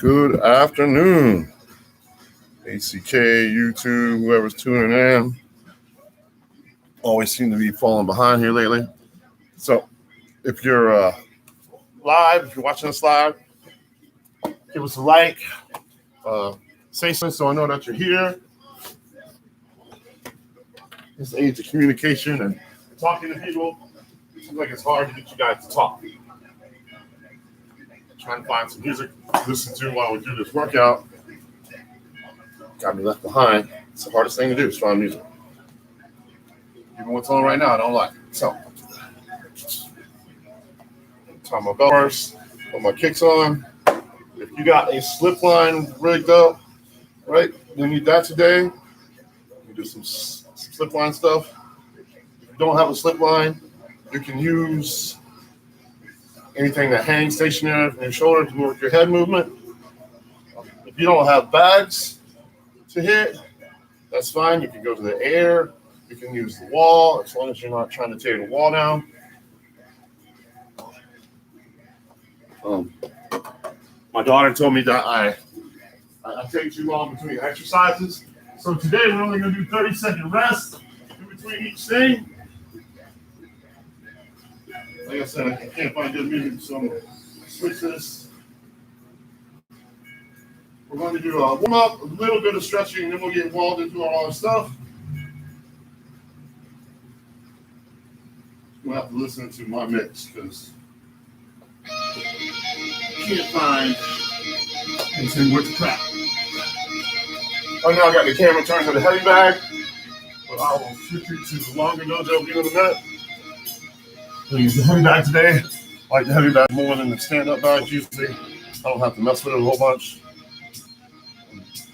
Good afternoon, HCK, YouTube, whoever's tuning in. Always seem to be falling behind here lately. So if you're live, if you're watching us live, give us a like, say something so I know that you're here. This age of communication and talking to people, it seems like it's hard to get you guys to talk. Trying to find some music to listen to while we do this workout. Got me left behind. It's the hardest thing to do is find music. Even what's on right now, I don't like. So, tie my belt first, put my kicks on. If you got a slip line rigged up, right, you need that today. You do some slip line stuff. If you don't have a slip line, you can use anything that hangs stationary from your shoulder to move your head movement. If you don't have bags to hit, that's fine. You can go to the air. You can use the wall as long as you're not trying to tear the wall down. My daughter told me that I take too long between exercises. So today we're only going to do 30-second rest in between each thing. Like I said, I can't find good music, so I'm going to switch this. We're going to do a warm-up, a little bit of stretching, and then we'll get involved into all our stuff. You'll have to listen to my mix, because I can't find anything worth the crap. Right now I got the camera turned to the heavy bag, but I will switch it to the longer dojo view in a minute. I'll use the heavy bag today. I like the heavy bag more than the stand-up bags usually. I don't have to mess with it a whole bunch.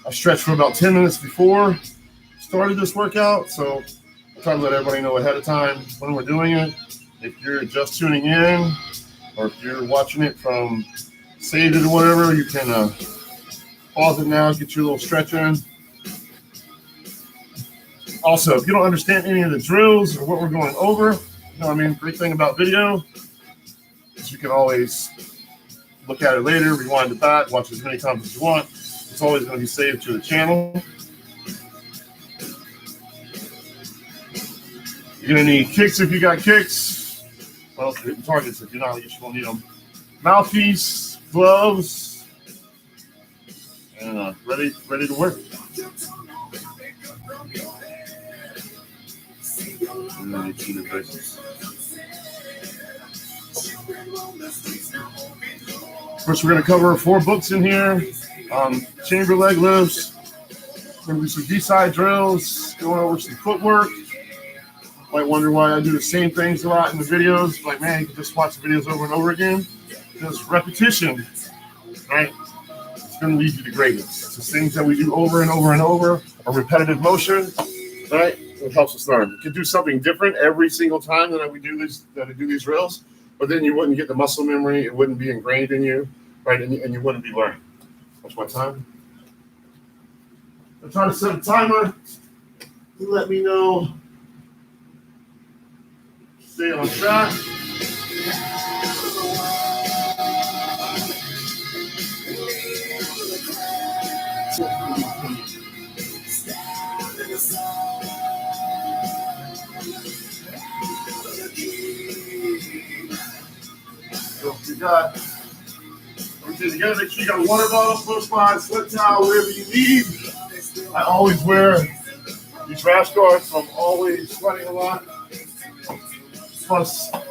I stretched for about 10 minutes before I started this workout, so I try to let everybody know ahead of time when we're doing it. If you're just tuning in, or if you're watching it from saved it or whatever, you can pause it now, get your little stretch in. Also, if you don't understand any of the drills or what we're going over, you know what I mean? Great thing about video is you can always look at it later, rewind it back, watch as many times as you want. It's always going to be saved to the channel. You're going to need kicks if you got kicks. Well, if you're hitting targets, if you're not, you just won't need them. Mouthpiece, gloves, and ready to work. And then you see the braces. First, we're going to cover 4 books in here. Chamber leg lifts. We're going to do some D-side drills. Going over some footwork. Might wonder why I do the same things a lot in the videos. Like, man, you can just watch the videos over and over again. Because repetition, right, it's going to lead you to greatness. It's the things that we do over and over and over, a repetitive motion, right? It helps us learn. You can do something different every single time that we do this, that I do these drills, but then you wouldn't get the muscle memory. It wouldn't be ingrained in you, right? And you wouldn't be learning. Watch my time. I'm trying to set a timer to let me know. Stay on track. So if you got everything together, make sure you got a water bottle, close by, sweat towel, whatever you need. I always wear these rash guards, so I'm always sweating a lot. Plus, I'm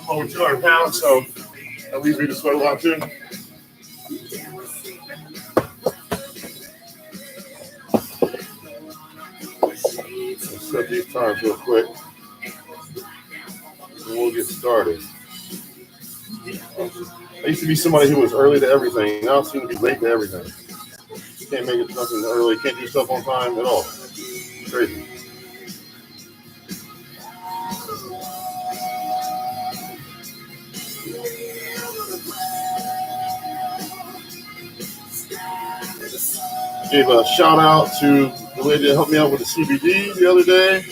over 200 pounds, so that leaves me to sweat a lot too. Let's set these times real quick, and we'll get started. I used to be somebody who was early to everything. Now I seem to be late to everything. Can't make it nothing early. Can't do stuff on time at all. Crazy. Gave a shout out to the lady that helped me out with the CBD the other day,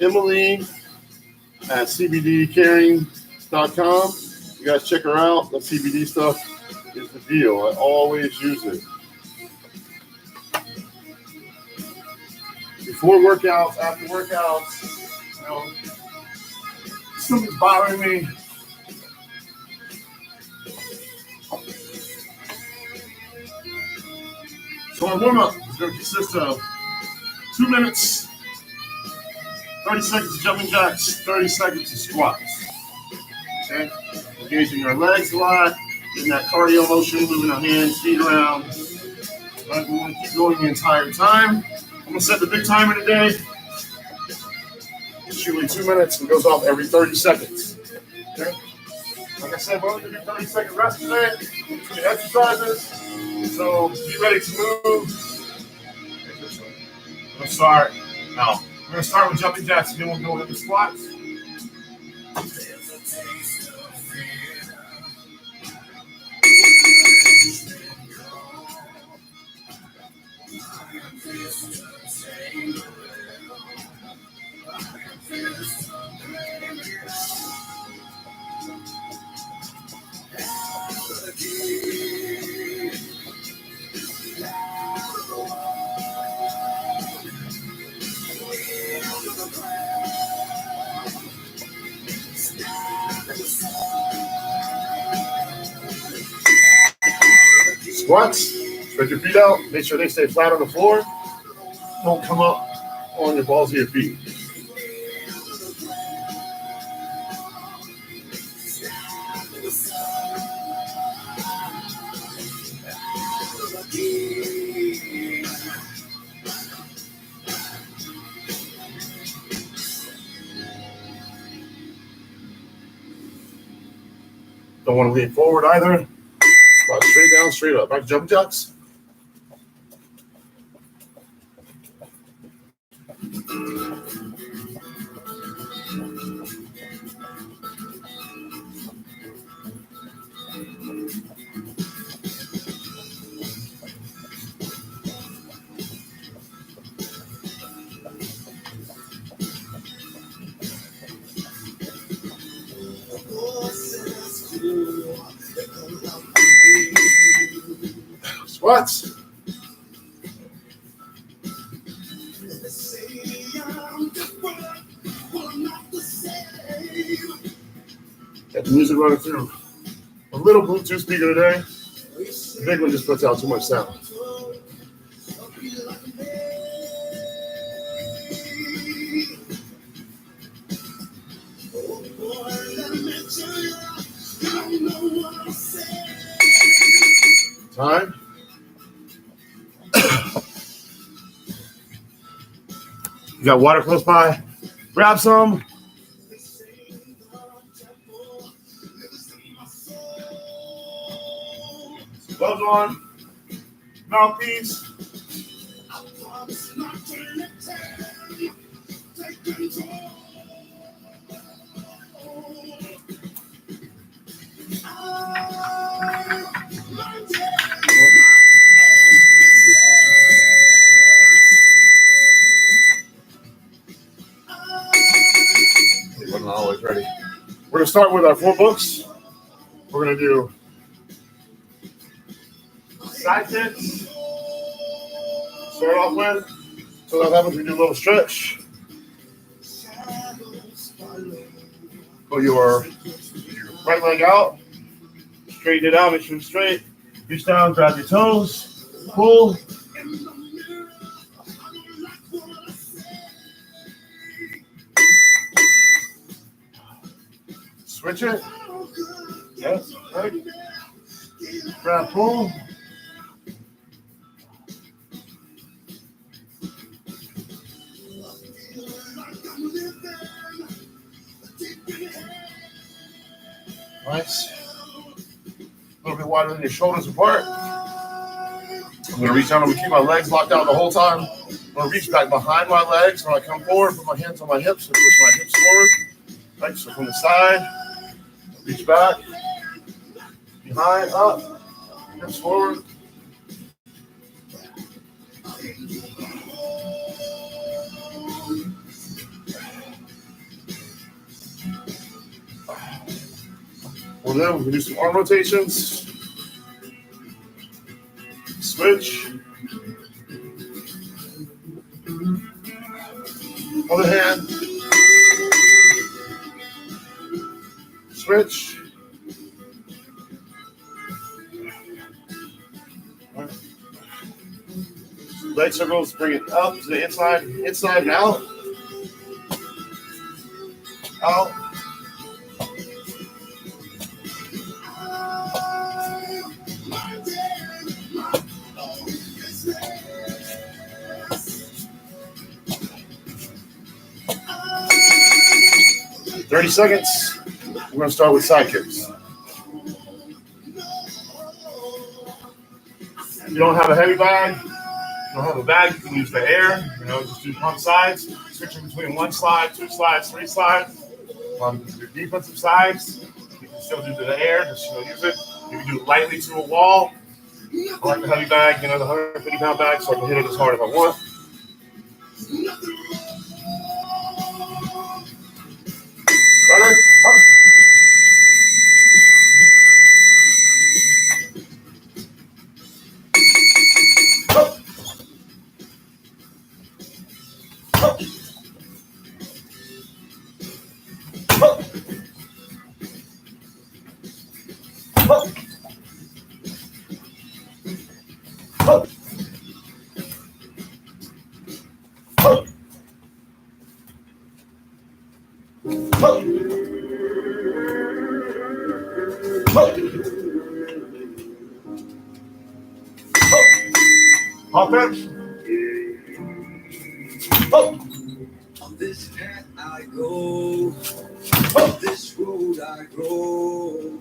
Emily at CBDcaring.com. You guys check her out. The CBD stuff is the deal. I always use it. Before workouts, after workouts, you know, something's bothering me. So our warm-up is going to consist of 2 minutes, 30 seconds of jumping jacks, 30 seconds of squats. Okay? Engaging our legs a lot, getting that cardio motion, moving our hands, feet around. Right? We want to keep going the entire time. I'm going to set the big timer today. It's usually 2 minutes and goes off every 30 seconds. Okay? Like I said, we're only going to do 30-second rest today between exercises. So be ready to move. We'll start now. We're going to start with jumping jacks, and then we'll go into squats. Squats, spread your feet out, make sure they stay flat on the floor. Don't come up on your balls of your feet. Don't want to lean forward either. Squat straight down, straight up. Back to jump jacks. Squats. Got the music running through. A little Bluetooth speaker today. The big one just puts out too much sound. Time. You got water close by? Grab some. Gloves on. Mouthpiece. Wasn't always ready. We're going to start with our 4 books. We're going to do Sidekicks. Start off with. So that happens, we do a little stretch. Pull your right leg out. Straighten it out, make sure it's straight. Reach down, grab your toes. Pull. Switch it. Yes, right. Grab, pull. Nice. A little bit wider than your shoulders apart. I'm going to reach down. I'm going to keep my legs locked out the whole time. I'm going to reach back behind my legs. When I come forward, put my hands on my hips and push my hips forward. Right, so from the side, reach back, behind, up, hips forward. Well, then we can do some arm rotations. Switch. Other hand. Switch. Leg circles, bring it up to the inside and out. Out. "30 seconds. We're going to start with side kicks. If you don't have a heavy bag, you don't have a bag, you can use the air. Just do pump sides, switching between 1 slide, 2 slides, 3 slides. On your defensive sides, you can still do the air, just use it. You can do it lightly to a wall. I like the heavy bag, the 150-pound bag, so I can hit it as hard as I want. Runner, up. Offense. On this path I go, on this road I go.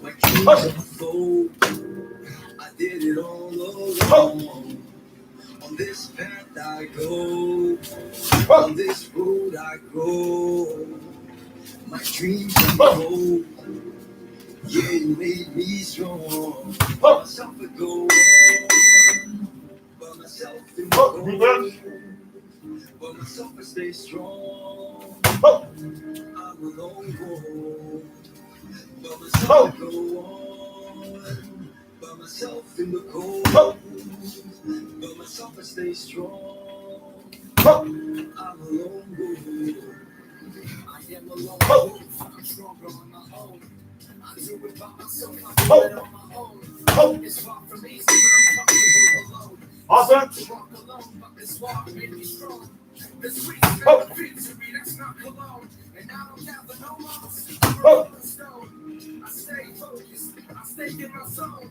My dreams unfold, I did it all alone. On this path I go, on this road I go. My dreams unfold, yeah, you made me strong. By myself I go on, by myself I go on. By myself I stay strong. I'm alone. By myself I go on. By myself in the cold. By myself I stay strong. I'm alone. I am alone. I'm stronger on my own. I do it by myself. I do it on my own. It's far from easy, but I'm comfortable alone. Offense. Walk alone, but this walk made me strong. This week's been a victory, that's not cologne. And I don't have no more stone. I stay focused, I stay in my zone.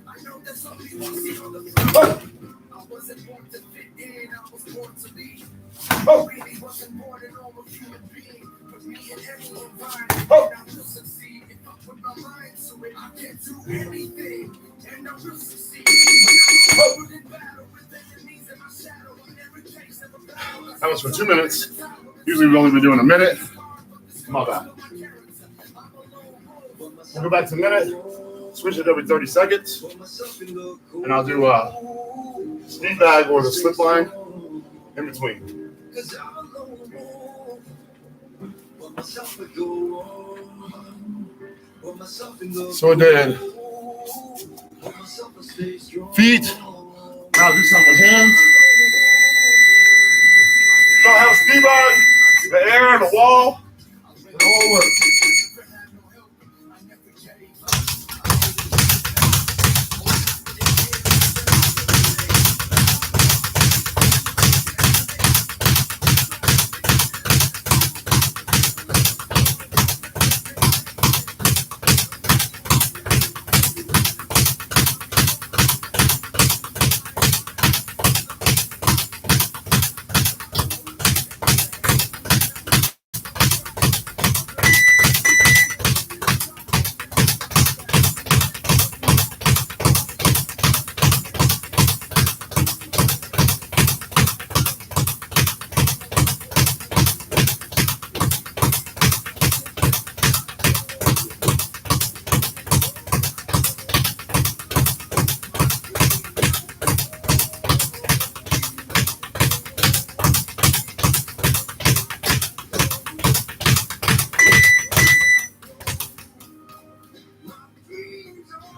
I know there's only one seat on the throne. I wasn't born to fit in, I was born to lead. I really wasn't born a normal human being. Put me in any environment, and I will succeed. If I put my mind to it, I can do anything, and I will succeed. That was for 2 minutes. Usually we've only been doing a minute. My bad. We'll go back to a minute. Switch it every 30 seconds. And I'll do a speed bag or the slip line in between. So I did feet. Now I'll do something with hands. You don't have a speed bag, the air, the wall, it all works.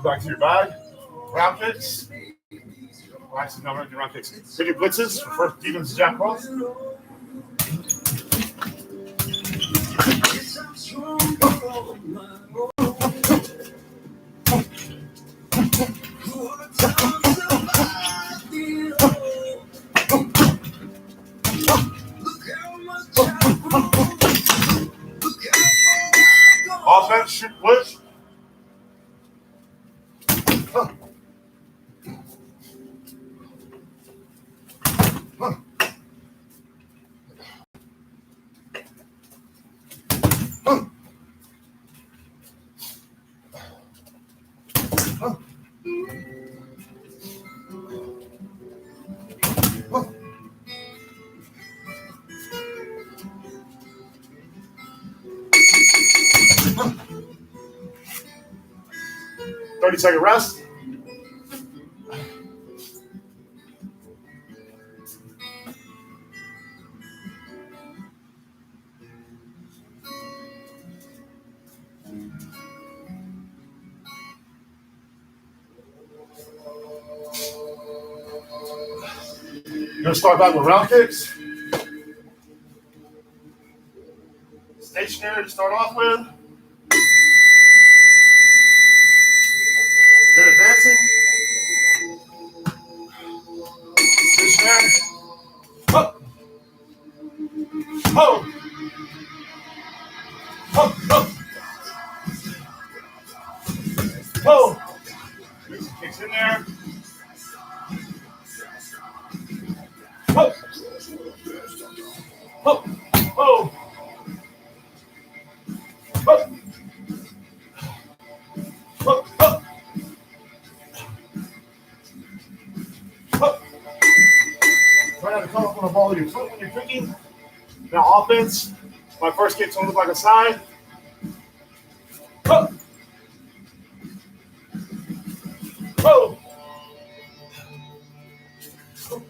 Back to your bag. Round kicks. Actually, no, we're going to round kicks. Take your blitzes for first defense jab cross. Offense, shoot, blitz. Second rest. You're going to start back with round kicks. Stationary to start off with. Then advancing. Stationary. Up. Oh. Up. Up. Oh. Kicks in there. Oh. Oh. Oh. Oh. Oh. Oh. Try not to come up on the ball with your foot when you're kicking. Now offense. My first kick's going to look like a side. Oh. Oh.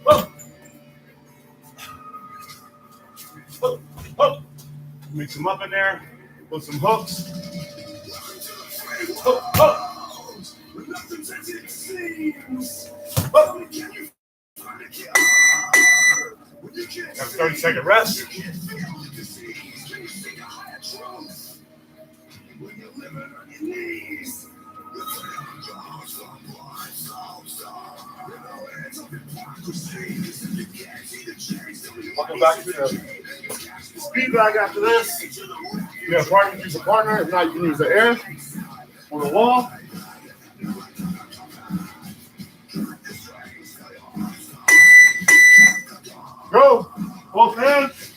Oh. Oh. Oh. Mix them up in there. Put some hooks. Oh. Oh. Oh. Got a 30-second rest. Welcome back to the speed bag after this. You have a partner, use a partner. If not, you can use the air or the wall. Go. Both hands.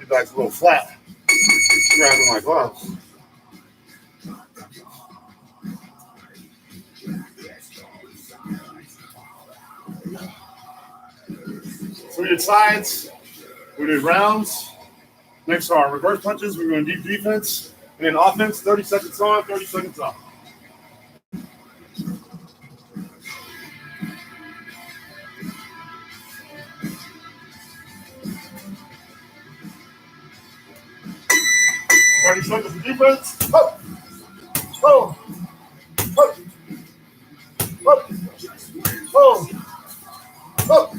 Back's a little flat. Grabbing my gloves. So we did sides, we did rounds. Next are reverse punches. We're going deep defense. And then offense, 30 seconds on, 30 seconds off. Seconds of defense. Oh. Oh. Oh. Oh. Oh. Oh. Oh.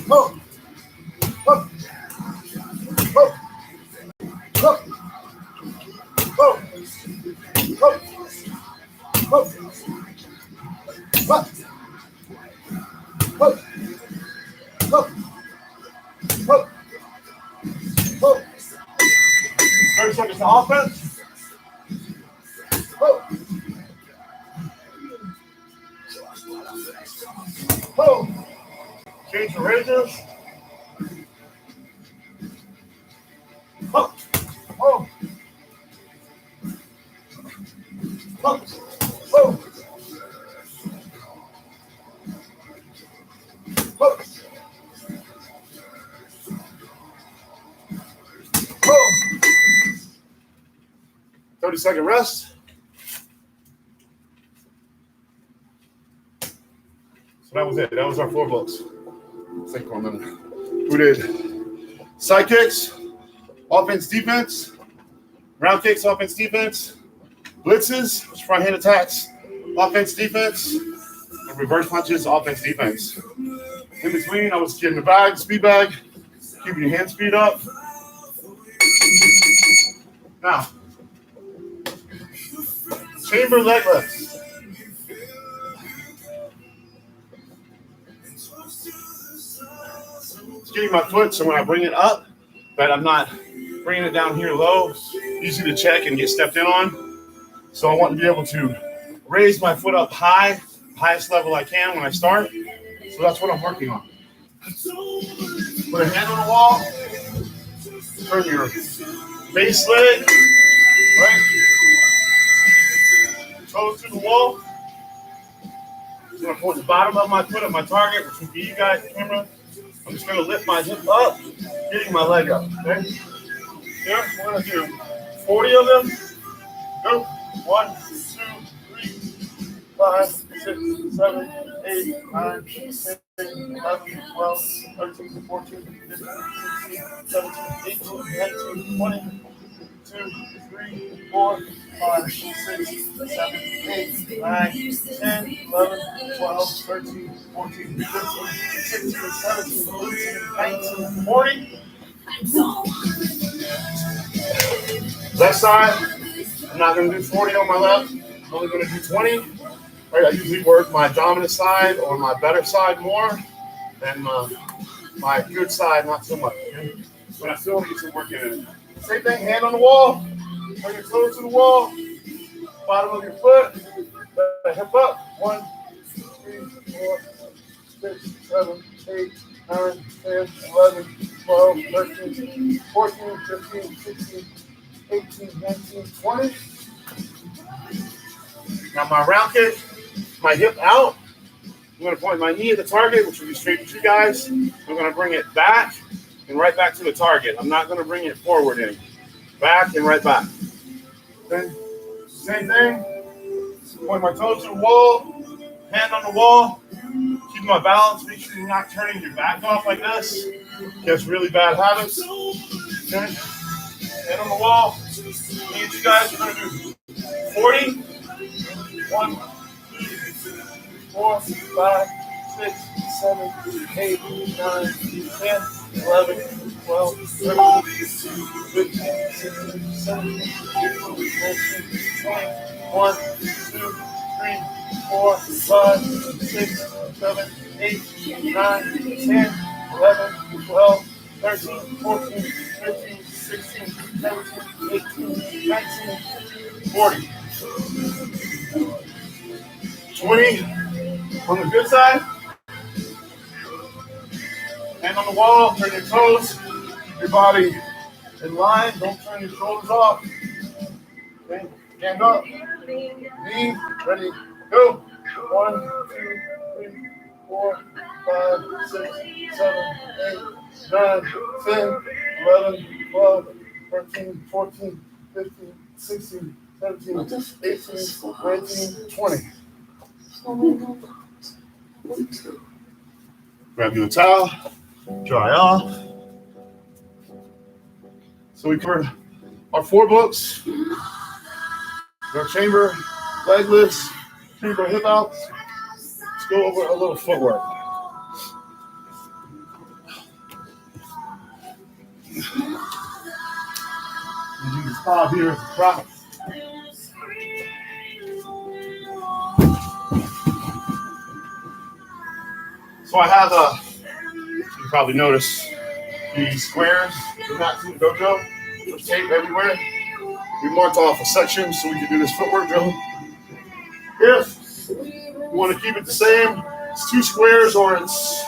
Oh. Oh. Oh. Oh. Oh. seconds to offense. Oh. Oh. Change the raises. Oh. Oh. Oh. Oh. Oh. Oh. 30-second rest. So that was it. That was our 4 books. Think for a minute. We did sidekicks, offense, defense, round kicks, offense, defense, blitzes, front hand attacks, offense, defense, and reverse punches, offense, defense. In between, I was getting the bag, speed bag, keeping your hand speed up. Now, chamber leg lifts. It's getting my foot so when I bring it up, that I'm not bringing it down here low, easy to check and get stepped in on. So I want to be able to raise my foot up high, highest level I can when I start. So that's what I'm working on. Put a hand on the wall, turn your base leg, right? Toes to the wall. I'm going to point the bottom of my foot at my target, which would be you guys, the camera. I'm just going to lift my hip up, getting my leg up, okay? Here, we're going to do 40 of them. Go. 1, 2, 3, 5, 6, 7, 8, 9, 10, 11, 12, 13, 14, 15, 16, 17, 18, 19, 20, 2, 3, 4, 5, 6, 7, 8, 9, 10, 11, 12, 13, 14, 15, 16, 17, 18, 19, 20. Left side, I'm not going to do 40 on my left. I'm only going to do 20. Right, I usually work my dominant side or my better side more than my good side, not so much. Okay? But I still need some work in it. Same thing, hand on the wall. Bring your toes to the wall. Bottom of your foot. Let the hip up. 1, 2, 3, 4, 6, 7, 8, 9, 10, 11, 12, 13, 14, 15, 16, 18, 19, 20. Now my round kick, my hip out. I'm going to point my knee at the target, which will be straight to you guys. I'm going to bring it back and right back to the target. I'm not going to bring it forward in. Back and right back. Okay. Same thing. Point my toes to the wall, hand on the wall. Keep my balance. Make sure you're not turning your back off like this. Gets really bad habits. Okay. Hand on the wall. Me and you guys are going to do 40. 1, 2, 4, 5, 6, 7, 8, 9, 10, 11, 12, 13, 15, 16, 17, 18, 19, 20, 1, 2, 3, 4, 5, 6, 7, 8, 9, 10, 11, 12, 13, 14, 15, 16, 17, 18, 19, 40. 20 on the good side. Hand on the wall, turn your toes, keep your body in line, don't turn your shoulders off. Okay, stand up, knee, ready, go. 1, 2, 3, 4, 5, 6, 7, 8, 9, 10, 11, 12, 13, 14, 15, 16, 17, 18, 19, 20. Grab you a towel, dry off. So we covered our 4 books, our chamber, leg lifts, chamber hip outs. Let's go over a little footwork. You use Bob here as a prop. So I have you can probably notice these squares in that dojo. There's tape everywhere. We marked off a section so we can do this footwork drill. If you want to keep it the same, it's 2 squares or it's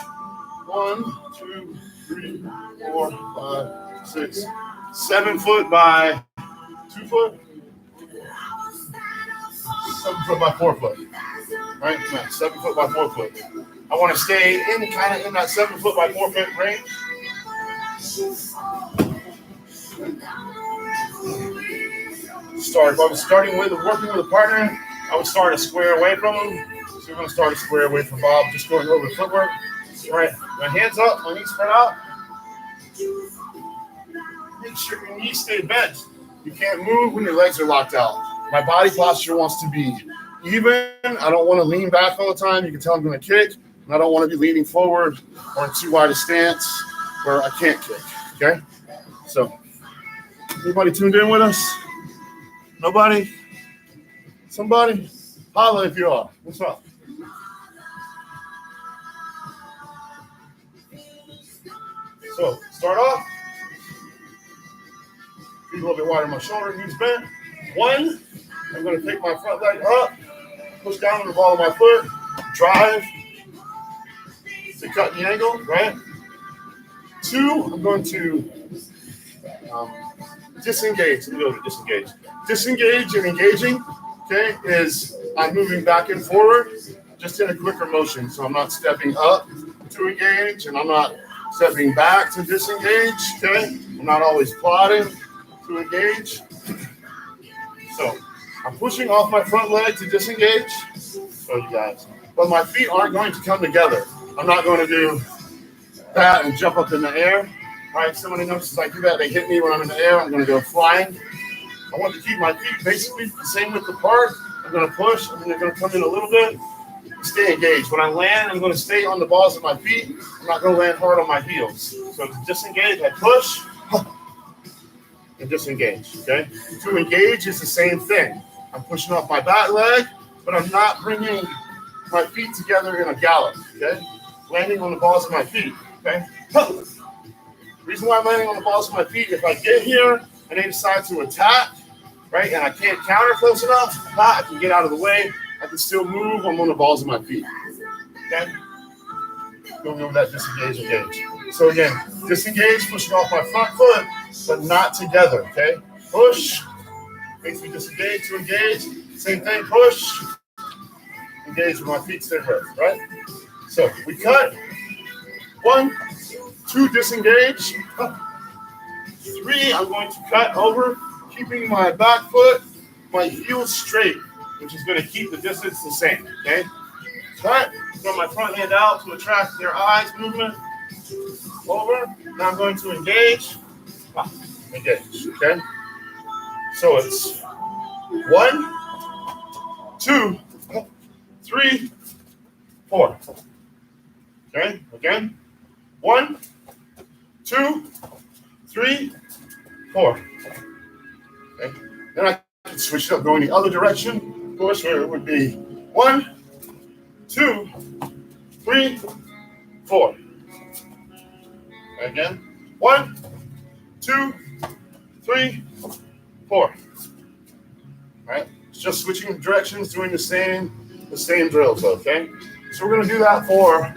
1, 2, 3, 4, 5, 6, 7 foot by 2 foot, 7 foot by 4 foot, right? No, 7 foot by 4 foot. I want to stay in kind of in that 7 foot by 4 foot range. If I was starting with working with a partner, I would start a square away from him. So we're going to start a square away from Bob, just going over the footwork. All right, my hands up, my knees spread out. Make sure your knees stay bent. You can't move when your legs are locked out. My body posture wants to be even. I don't want to lean back all the time. You can tell I'm going to kick, and I don't want to be leaning forward or in too wide a stance where I can't kick. Okay? So, anybody tuned in with us? Nobody? Somebody? Holla if you are. What's up? So, start off. Feet a little bit wider on my shoulder, knees bent. 1, I'm going to take my front leg up, push down on the ball of my foot, drive to cut the angle, right? 2, I'm going to disengage, a little bit disengage. Disengage and engaging, okay, is I'm moving back and forward just in a quicker motion. So I'm not stepping up to engage and I'm not stepping back to disengage, okay? I'm not always plodding to engage. So I'm pushing off my front leg to disengage. Show you guys. But my feet aren't going to come together. I'm not going to do that and jump up in the air. All right, somebody notices I do that, they hit me when I'm in the air, I'm going to go flying. I want to keep my feet basically the same width apart. I'm going to push, and then they're going to come in a little bit, stay engaged. When I land, I'm going to stay on the balls of my feet. I'm not going to land hard on my heels. So to disengage, I push, and disengage, okay? To engage is the same thing. I'm pushing off my back leg, but I'm not bringing my feet together in a gallop, okay? Landing on the balls of my feet, okay? The reason why I'm landing on the balls of my feet, if I get here and they decide to attack, right, and I can't counter close enough, I can get out of the way. I can still move. I'm on the balls of my feet, okay? Going over that disengage, engage. So again, disengage, pushing off my front foot, but not together, okay? Push, makes me disengage to engage. Same thing, push, engage with my feet stay hurt, right? So we cut. 1, 2, disengage. 3, I'm going to cut over, keeping my back foot, my heels straight, which is going to keep the distance the same, okay? Cut, throw my front hand out to attract their eyes movement. Over, now I'm going to engage. Engage, okay? So it's 1, 2, 3, 4. Okay, again. 1, 2, 3, 4. Okay. Then I can switch it up, going the other direction. Of course, where it would be 1, 2, 3, 4. Again. 1, 2, 3, 4. All right. It's just switching directions, doing the same drills, okay? So we're going to do that for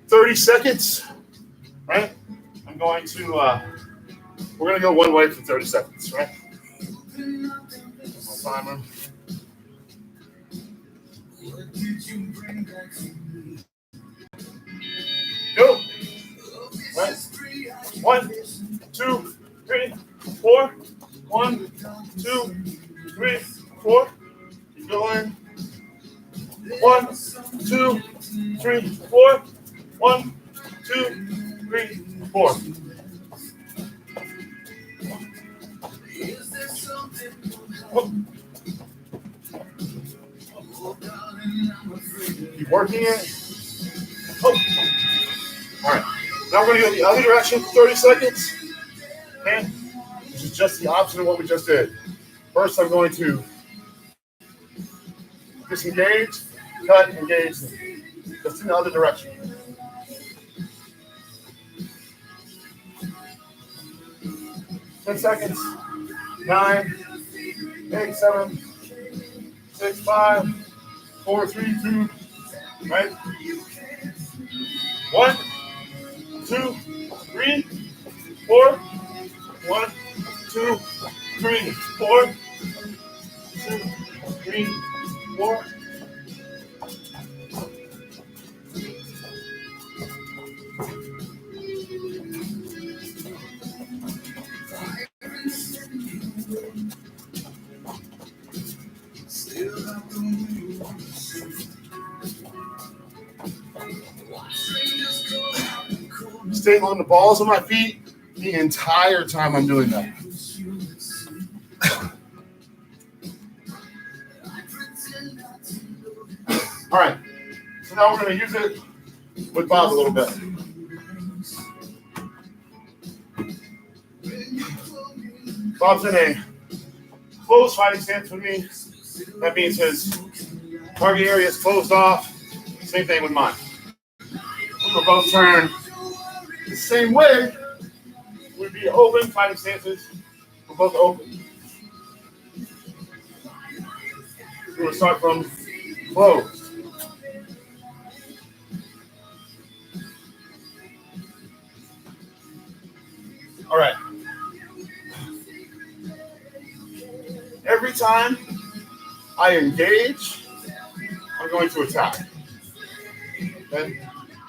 30 seconds, right? I'm going to, we're going to go one way for 30 seconds, right? My timer. Go. Right. 1, 2, 3, 4. 1, 2, 3, 4. Keep going. 1, 2, 3, 4. 1, 2, 3, 4. Oh. Keep working it. Oh. All right. Now we're going to go the other direction for 30 seconds. Okay. Which is just the opposite of what we just did. First, I'm going to disengage, cut, engage, just in the other direction. Ten seconds. 9, 8, 7, 6, 5, 4, 3, 2, right? 1, 2, 3, 4. 1, 2, 3, 4. 2, 3, 4. Staying on the balls of my feet the entire time I'm doing that. All right, so now we're going to use it with Bob a little bit. Bob's in a closed fighting stance with me. That means his target area is closed off. Same thing with mine. We will both turn the same way. We'd be open fighting stances. We're both open. We will start from closed. All right. Every time I engage, I'm going to attack. Okay?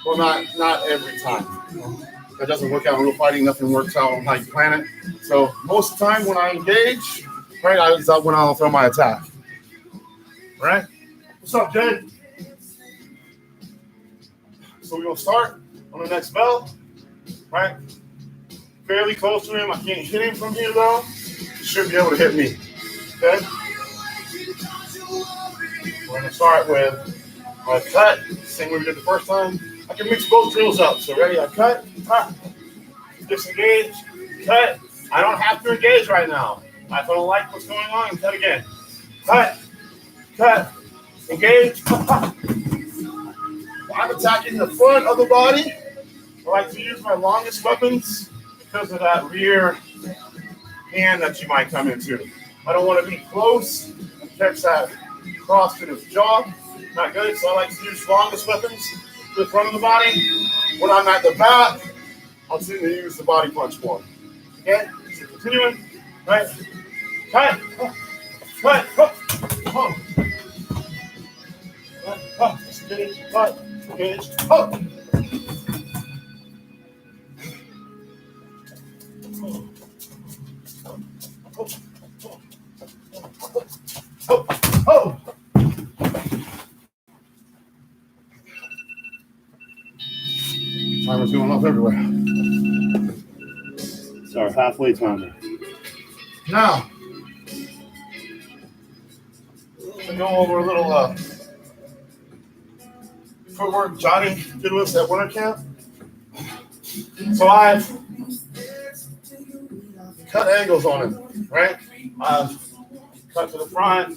Well, not every time. That doesn't work out in real fighting. Nothing works out on how you plan it. So most of the time when I engage, right, is when I'll throw my attack. Right? What's up, Jay? So we're going to start on the next bell, right? Fairly close to him. I can't hit him from here, though. He should be able to hit me. Okay? We're going to start with a cut, same way we did the first time. I can mix both drills up. So ready? I cut, disengage, cut. I don't have to engage right now. If I don't like what's going on, cut again. Cut, engage. I'm attacking the front of the body. I like to use my longest weapons because of that rear hand that you might come into. I don't want to be close and catch that cross to his jaw. Not good. So I like to use longest weapons to the front of the body. When I'm at the back, I'll tend to use the body punch more. Okay? So continuing. Right? Cut. Cut. Disengage. Cut. Engage. Cut. Timer's going off everywhere. Sorry, halfway timer. Now, to go over a little footwork Johnny did with us at winter camp. So I've cut angles on him, right? I've cut to the front.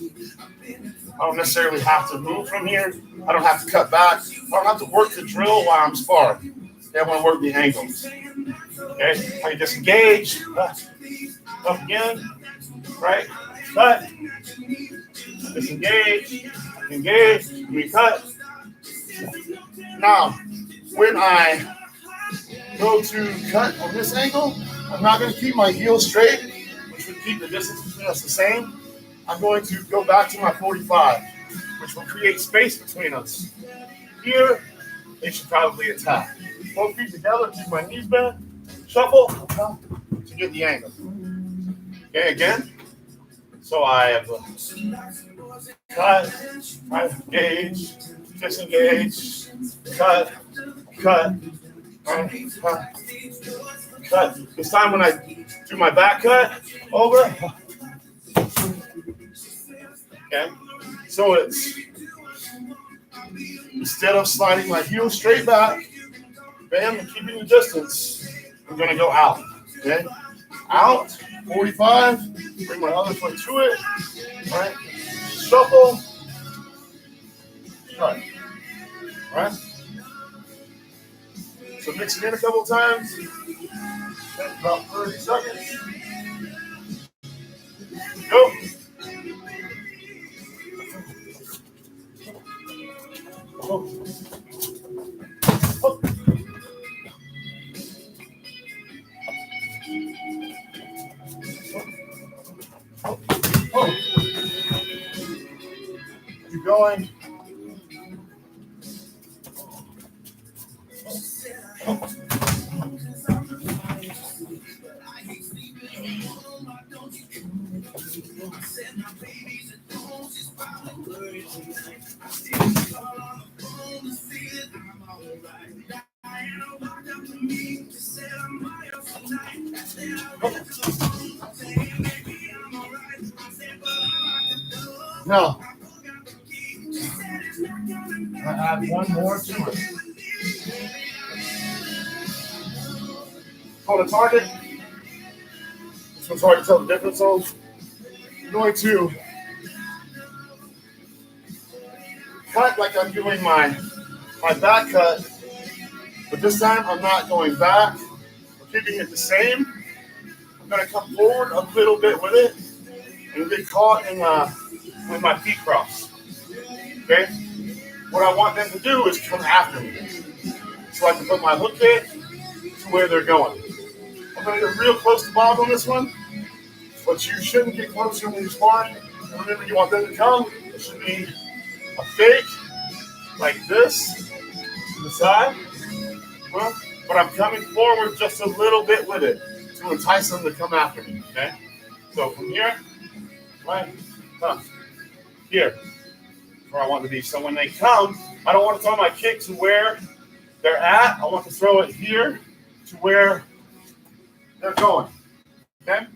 I don't necessarily have to move from here. I don't have to cut back. I don't have to work the drill while I'm sparring. I want to work the angles. Okay, I disengage, up again, right? Cut, disengage, engage, recut. Now, when I go to cut on this angle, I'm not going to keep my heel straight, which would keep the distance between us the same. I'm going to go back to my 45, which will create space between us. Here, they should probably attack. Both feet together, keep my knees bent, shuffle to get the angle. Okay, again. So I have cut, I engage, disengage, cut, cut. This time when I do my back cut, over. Okay, so it's instead of sliding my heel straight back, bam, and keeping the distance, I'm going to go out. Okay, out, 45, bring my other foot to it, all right, shuffle, cut, all right. So mix it in a couple times, about 30 seconds. going. Now, I add one more to it. Call the target. This one's hard to tell the difference on. I'm going to cut like I'm doing my back cut, but this time I'm not going back. I'm keeping it the same. I'm going to come forward a little bit with it and get caught in with my feet crossed. Okay? What I want them to do is come after me. So I can put my hook kick to where they're going. I'm going to get real close to Bob on this one, but you shouldn't get closer when you're sparring. And remember, you want them to come. It should be a fake, like this, to the side. Well, but I'm coming forward just a little bit with it to entice them to come after me, okay? So from here, right, here, where I want to be. So when they come, I don't want to throw my kick to where they're at. I want to throw it here to where they're going, okay?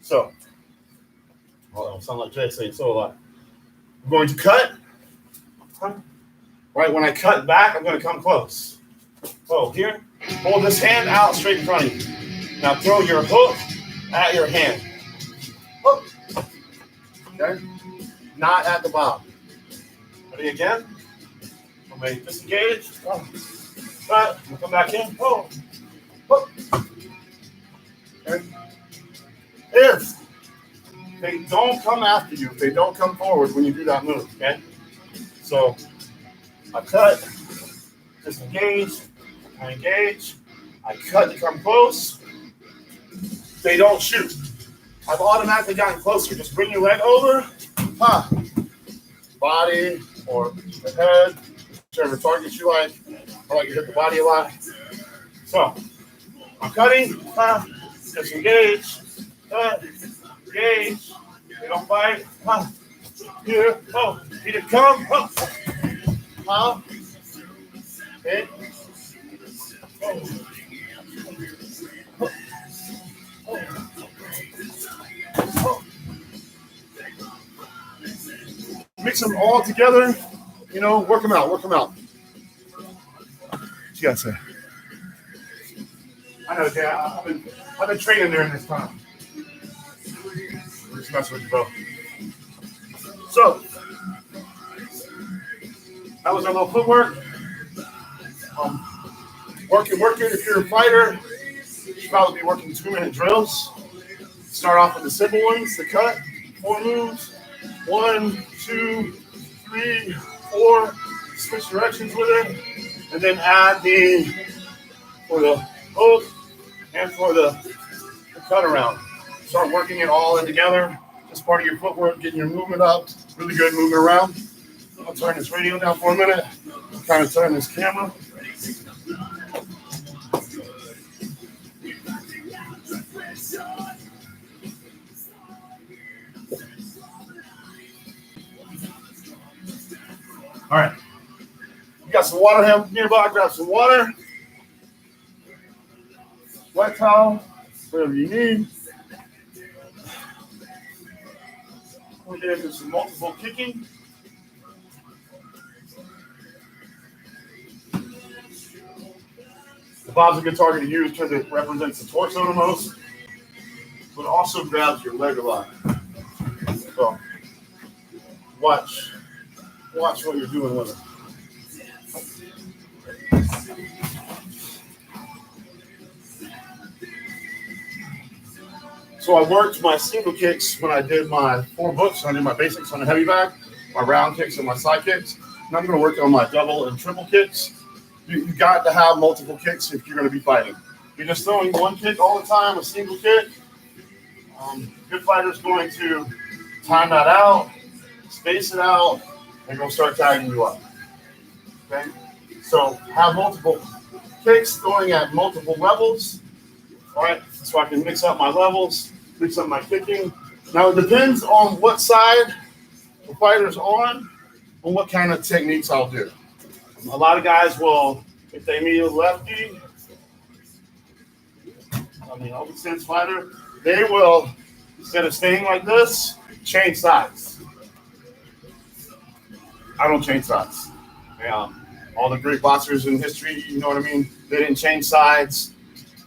So, well, it'll sound like Jay saying so a lot. I'm going to cut. Right, when I cut back, I'm going to come close. So here, hold this hand out straight in front of you. Now throw your hook at your hand. Hook. Okay? Not at the bottom. Ready again? I'm ready to disengage. Cut. We'll come back in. Oh. Hook. Okay? If they don't come after you, if they don't come forward when you do that move, okay? So I cut, disengage, I engage, I cut to come close. They don't shoot. I've automatically gotten closer. Just bring your leg over, body or the head, whichever target you like. I like to hit the body a lot. So I'm cutting, disengage, cut, engage. They don't bite. Here, need to come, okay. Mix them all together, you know, work them out. What you got to say? I know, Dad, I've been training during this time. Just mess with you, bro. So, that was our little footwork. Work it. If you're a fighter, you should probably be working 2-minute drills. Start off with the simple ones, the cut, 4 moves. 1, 2, 3, 4. Switch directions with it. And then add for the hook and for the cut around. Start working it all in together. Just part of your footwork, getting your movement up. Really good movement around. I'll turn this radio down for a minute. I'll kind of turn this camera. All right. You got some water nearby, grab some water. Wet towel, whatever you need. We'll get into some multiple kicking. The bob's a good target to use because it represents the torso the most, but also grabs your leg a lot. So watch what you're doing with it. So I worked my single kicks when I did my 4 books. I did my basics on the heavy bag, my round kicks and my side kicks. And I'm going to work on my double and triple kicks. You got to have multiple kicks if you're going to be fighting. You're just throwing one kick all the time, a single kick. Good fighter's going to time that out, space it out, they're going to start tagging you up. Okay? So have multiple kicks going at multiple levels. All right? So I can mix up my levels, mix up my kicking. Now, it depends on what side the fighter's on and what kind of techniques I'll do. A lot of guys will, if they meet a lefty, over-stance fighter, they will, instead of staying like this, change sides. I don't change sides. Yeah, all the great boxers in history, you know what I mean? They didn't change sides,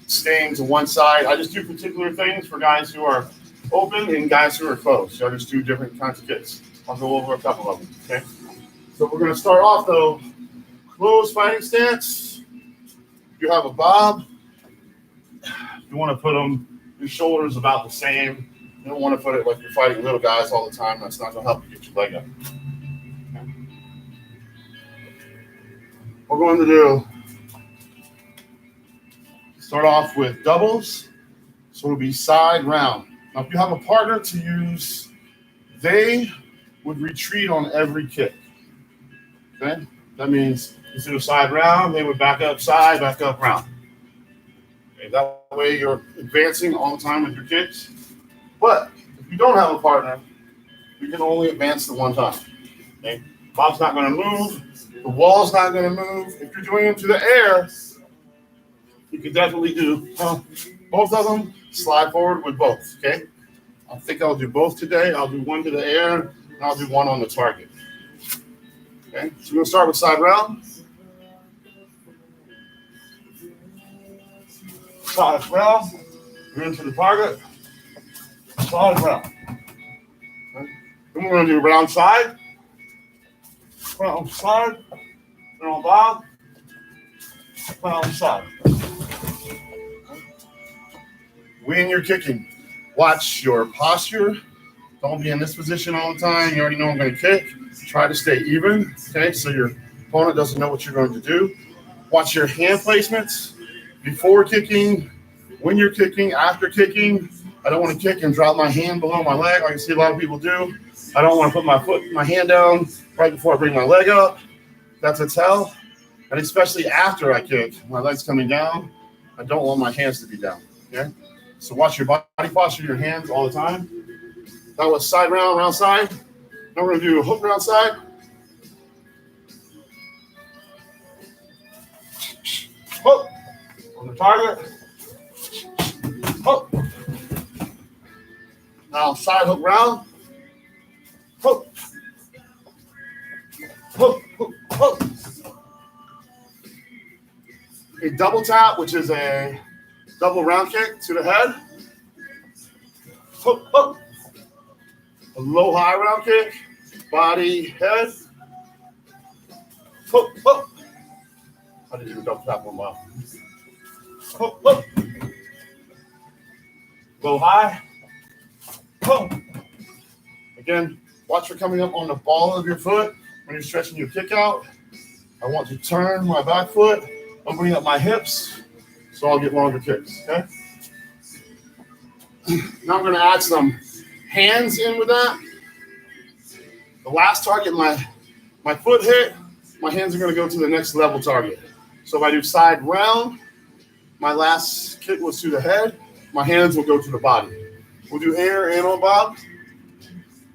staying to one side. I just do particular things for guys who are open and guys who are closed. So I just do different kinds of kicks. I'll go over a couple of them, okay? So we're going to start off, though, closed fighting stance. You have a bob. You want to put them, your shoulders about the same. You don't want to put it like you're fighting little guys all the time. That's not going to help you get your leg up. Okay. We're going to do, start off with doubles. So it'll be side round. Now, if you have a partner to use, they would retreat on every kick. Okay? That means instead of side round, they would back up side, back up round. Okay, that way you're advancing all the time with your kicks. But if you don't have a partner, you can only advance the one time. Okay? Bob's not going to move. The wall's not going to move. If you're doing them to the air, you can definitely do both of them. Slide forward with both. Okay? I think I'll do both today. I'll do one to the air, and I'll do one on the target. Okay? So we're going to start with side round. Side round. We're into the target. Side round. Okay. Then we're going to do round side. Round side. Round bob. Round side. When you're kicking, watch your posture. Don't be in this position all the time. You already know I'm going to kick. Try to stay even. Okay, so your opponent doesn't know what you're going to do. Watch your hand placements. Before kicking, when you're kicking, after kicking. I don't want to kick and drop my hand below my leg like I see a lot of people do. I don't want to put my hand down right before I bring my leg up. That's a tell. And especially after I kick, my leg's coming down, I don't want my hands to be down. Okay? So watch your body posture, your hands all the time. That was side round, round side. Now we're going to do a hook round side. Hook on the target. Hook. Now side hook round. Hook. Hook, hook, hook. A double tap, which is a double round kick to the head. Hook, hook. A low high round kick. Body, head. Hook, hook. I didn't do a double tap one while. Hook, hook. Low high. Hook. Again, watch for coming up on the ball of your foot when you're stretching your kick out. I want to turn my back foot. I'm bringing up my hips so I'll get longer kicks, okay? Now I'm going to add some hands in with that. The last target my foot hit, my hands are going to go to the next level target. So if I do side round, my last kick was to the head, my hands will go to the body. We'll do air and on bob.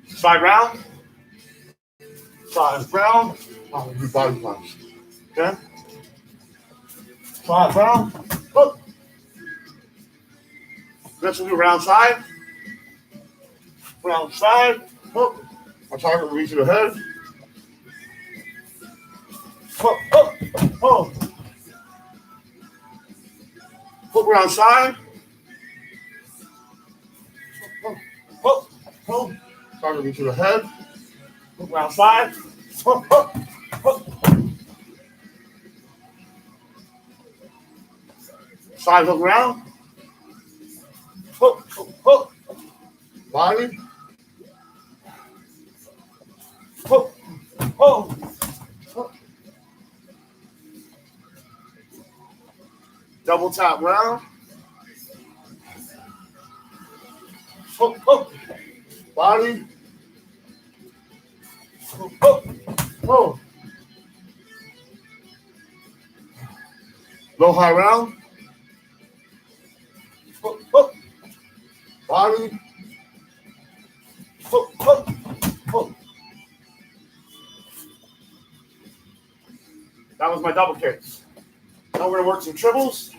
Side round. Side round. I'll do body punch. Okay? Side round. Hook. Next we'll do round side. Round side. Hook. My target will reach to the head. Hook. Hook. Hook. Hook round side. Hook. Hook. Hook. Target reach to the head. Hook round side. Hook. Hook. Hook. Side hook round. Hook, hook, hook. Body. Hook, hook, hook. Double tap round. Hook, hook. Body. Hook, hook. Oh. Low high round. Oh, oh. Body. Oh, oh, oh. That was my double kicks. Now we're gonna work some triples.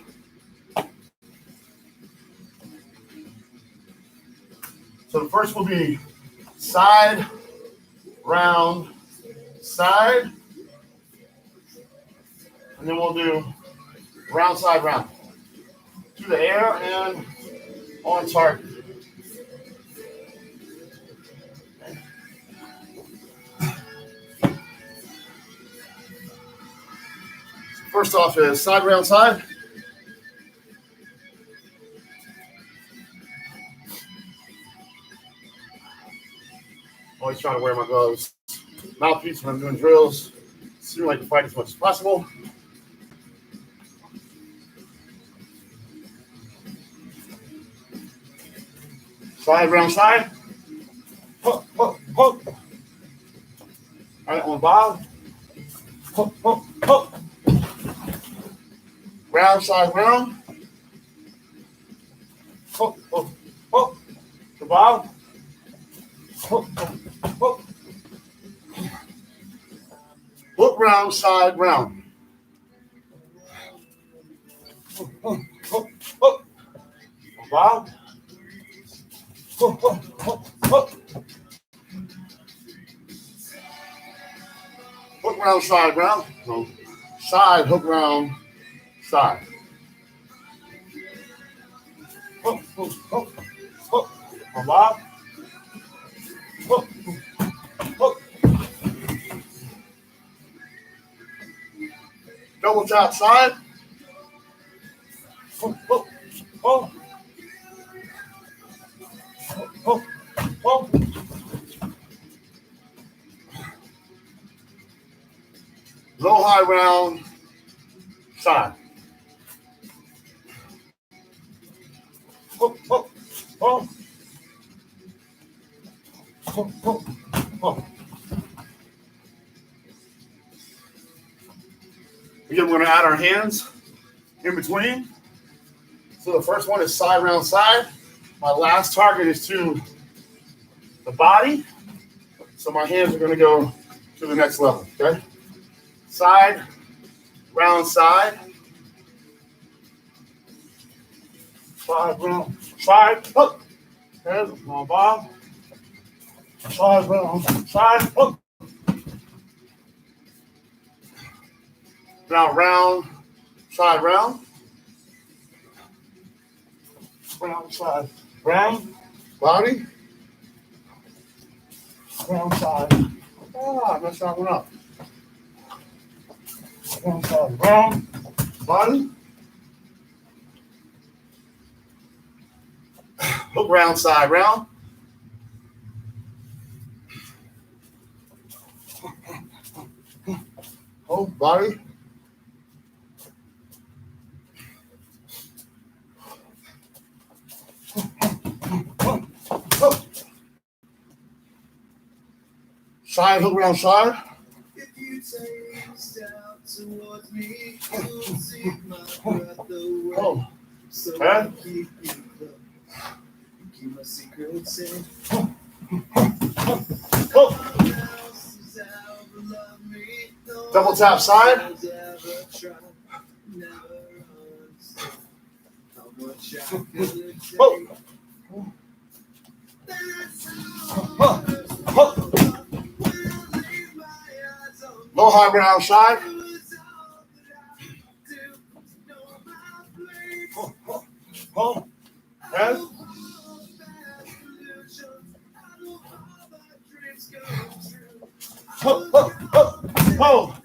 So the first will be side, round, side. And then we'll do round, side, round. To the air and on target. First off is side, round, side. Always trying to wear my gloves. Mouthpiece when I'm doing drills. Simulate the fight as much as possible. Side, round, side. Hook, hook, hook. All right, on Bob. Hook, hook, hook. Round, side, round. Hook, hook, hook. To Bob. Hook, hook, hook. Hook, round, side, round. Hook, hook, hook, hook. To Bob. Hook, hook, hook, hook. Hook, round, side, round. No. Side, hook, round, side. Hook, hook, hook, hook. To Bob. Hook, hook. Double tap side. Hook, hook, hook. Hook, hook. Low high round side. Hook, hook, hook. Hook, hook, hook. Again, we're going to add our hands in between. So the first one is side, round, side. My last target is to the body. So my hands are going to go to the next level, okay? Side, round, side. Side, round, side, hook. Okay, on Bob. Side, round, side, hook. Now round, side, round. Round, side, round. Body. Round, side. I messed that one up. Round, side, round. Body. Hook, round, side, round. Hold, body. Side, hook, round, side. If you take a step towards me, you'll see my breath away. Oh. So Okay. I keep you close. Keep my secret safe. Oh. Double tap side. Oh. Low high round side. Oh. Okay. Oh.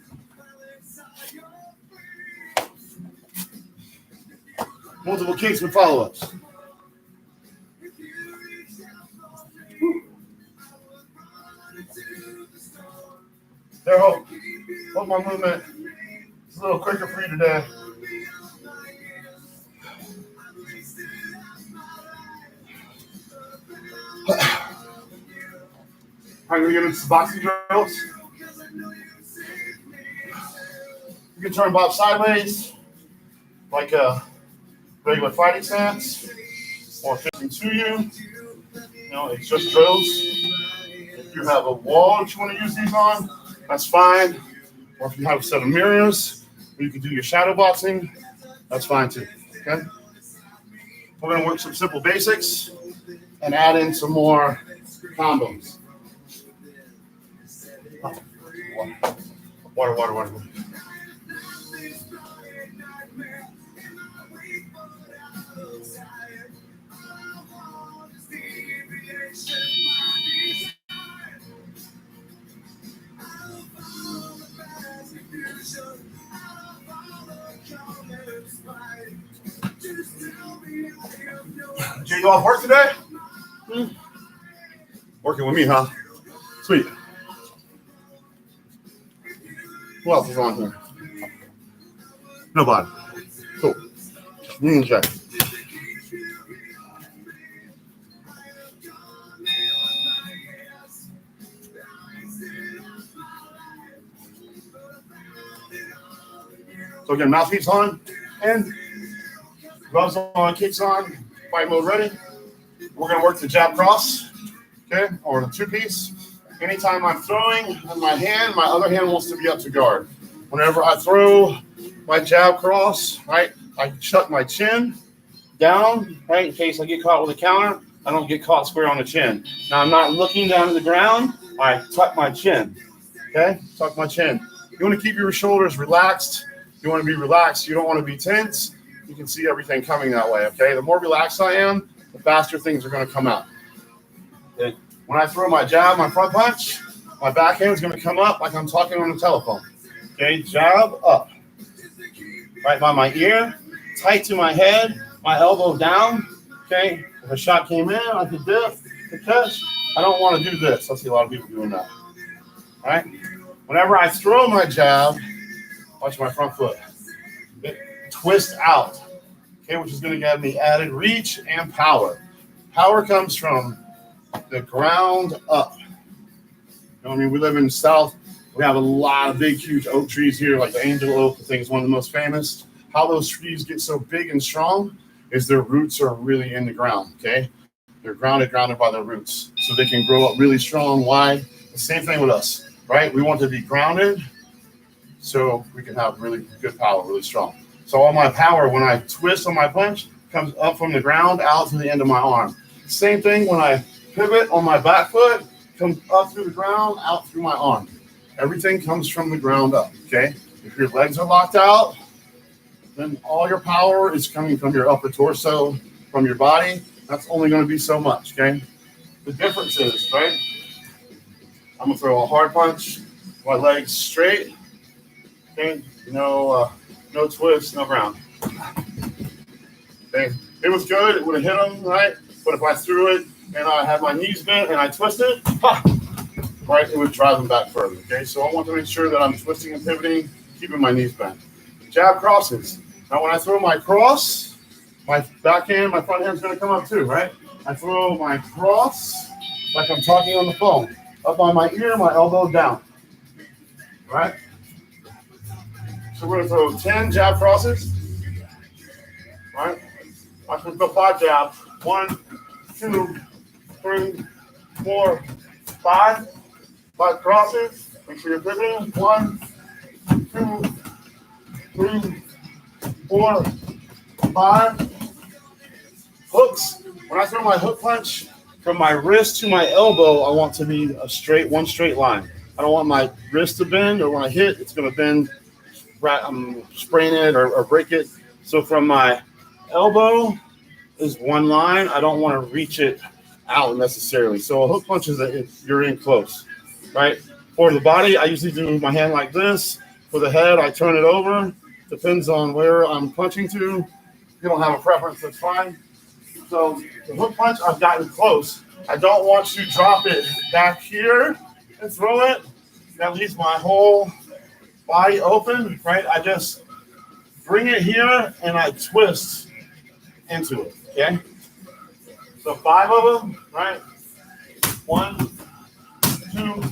Multiple kicks with follow-ups. There, hope my movement is a little quicker for you today. I'm going to get into some boxing drills. You can turn Bob sideways, like a regular fighting stance, or facing to you. You know, it's just drills. If you have a wall that you want to use these on, that's fine. Or if you have a set of mirrors, you can do your shadow boxing, that's fine too, okay? We're gonna work some simple basics and add in some more combos. Water. Jay, you off work today? Working with me, huh? Sweet. Who else is on here? Nobody. Cool. Me and Jay. So again, mouthpiece on, and gloves on, kicks on, fight mode ready. We're gonna work the jab cross, okay, or the two-piece. Anytime I'm throwing in my hand, my other hand wants to be up to guard. Whenever I throw my jab cross, right, I shut my chin down, right, in case I get caught with a counter, I don't get caught square on the chin. Now I'm not looking down to the ground, I tuck my chin, okay, tuck my chin. You wanna keep your shoulders relaxed. You wanna be relaxed, you don't wanna be tense. You can see everything coming that way, okay? The more relaxed I am, the faster things are gonna come out. Okay. When I throw my jab, my front punch, my backhand is gonna come up like I'm talking on the telephone. Okay, jab up. Right by my ear, tight to my head, my elbow down, okay? If a shot came in, I could dip, to catch. I don't wanna do this. I see a lot of people doing that, all right? Whenever I throw my jab, watch my front foot. Twist out, okay, which is going to give me added reach and power. Power comes from the ground up. You know what I mean? We live in the South. We have a lot of big, huge oak trees here, like the angel oak, I think is one of the most famous. How those trees get so big and strong is their roots are really in the ground, okay? They're grounded by their roots. So they can grow up really strong, wide. The same thing with us, right? We want to be grounded so we can have really good power, really strong. So all my power, when I twist on my punch, comes up from the ground out to the end of my arm. Same thing when I pivot on my back foot, comes up through the ground, out through my arm. Everything comes from the ground up, okay? If your legs are locked out, then all your power is coming from your upper torso, from your body. That's only going to be so much, okay? The difference is, right? I'm going to throw a hard punch, my legs straight, okay? No twist, no ground. Okay. It was good. It would have hit him, right? But if I threw it and I had my knees bent and I twisted, right, it would drive him back further. Okay, so I want to make sure that I'm twisting and pivoting, keeping my knees bent. Jab crosses. Now, when I throw my cross, my backhand, my front hand's going to come up too, right? I throw my cross like I'm talking on the phone, up on my ear, my elbow down, right? So we're going to throw 10 jab crosses, right? Watch me go 5 jabs. 1, 2, 3, 4, 5. 5 crosses. Make sure you're pivoting. 1, 2, 3, 4, 5. Hooks. When I throw my hook punch from my wrist to my elbow, I want to be one straight line. I don't want my wrist to bend, or when I hit, it's going to bend. I'm spraying it or break it. So from my elbow is one line. I don't want to reach it out necessarily. So a hook punch is you're in close, right? For the body, I usually do my hand like this. For the head, I turn it over. Depends on where I'm punching to. If you don't have a preference, that's fine. So the hook punch, I've gotten close. I don't want to drop it back here and throw it. That leaves my whole body open, right? I just bring it here and I twist into it, okay? So 5 of them, right? 1, 2,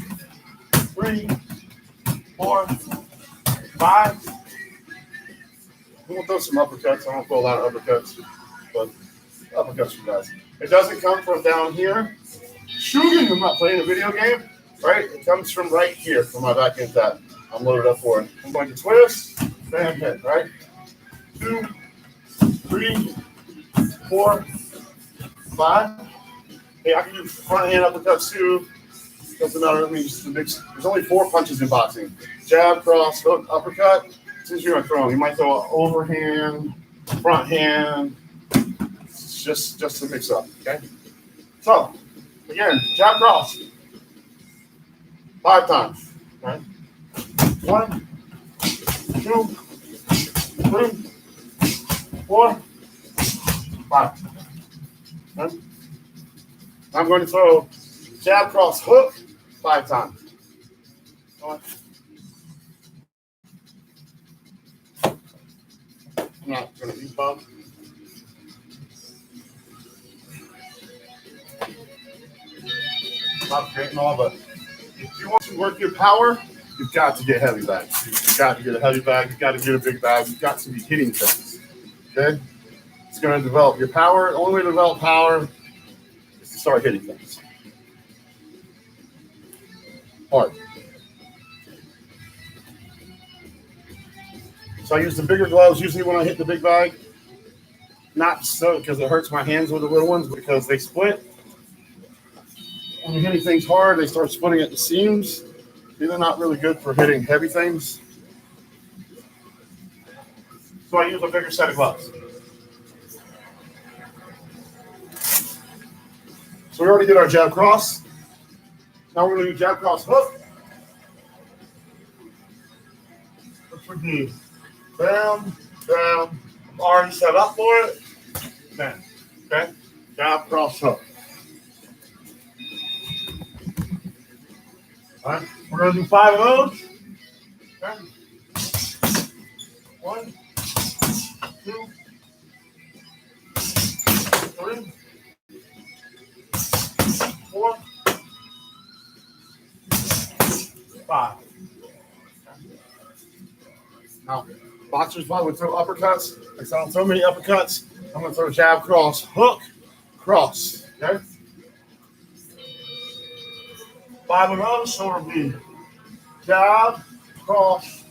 3, 4, 5. We'll throw some uppercuts. I don't throw a lot of uppercuts, but uppercuts for guys. It doesn't come from down here. Shooting, I'm not playing a video game, right? It comes from right here, from my back end tab. I'm loaded up for it. I'm going to twist, bam, hit, right? 2, 3, 4, 5. Hey, I can do front hand uppercuts too. Doesn't matter. I mean, there's only 4 punches in boxing: jab, cross, hook, uppercut. Since you're gonna throw them, you might throw an overhand, front hand. It's just to mix up. Okay. So again, jab, cross, 5 times. Right. 1, 2, 3, 4, 5. Okay. I'm going to throw jab, cross, hook 5 times. I'm not going to be bumped. Not great and all, but if you want to work your power, you've got to get heavy bags. You've got to get a heavy bag. You've got to get a big bag. You've got to be hitting things. Okay? It's going to develop your power. The only way to develop power is to start hitting things. Hard. So I use the bigger gloves usually when I hit the big bag. Not so because it hurts my hands with the little ones, because they split. When you're hitting things hard, they start splitting at the seams. They're not really good for hitting heavy things. So I use a bigger set of gloves. So we already did our jab cross. Now we're going to do jab, cross, hook. Which would be bam, bam. I'm already set up for it. Bam. Okay? Jab, cross, hook. All right. We're going to do 5 of those. Okay? 1, 2, 3, 4, 5. Now, boxers probably would throw uppercuts. Like, so I don't throw many uppercuts. I'm going to throw jab, cross, hook, cross. Okay? 5 of those, so it'll be jab, cross,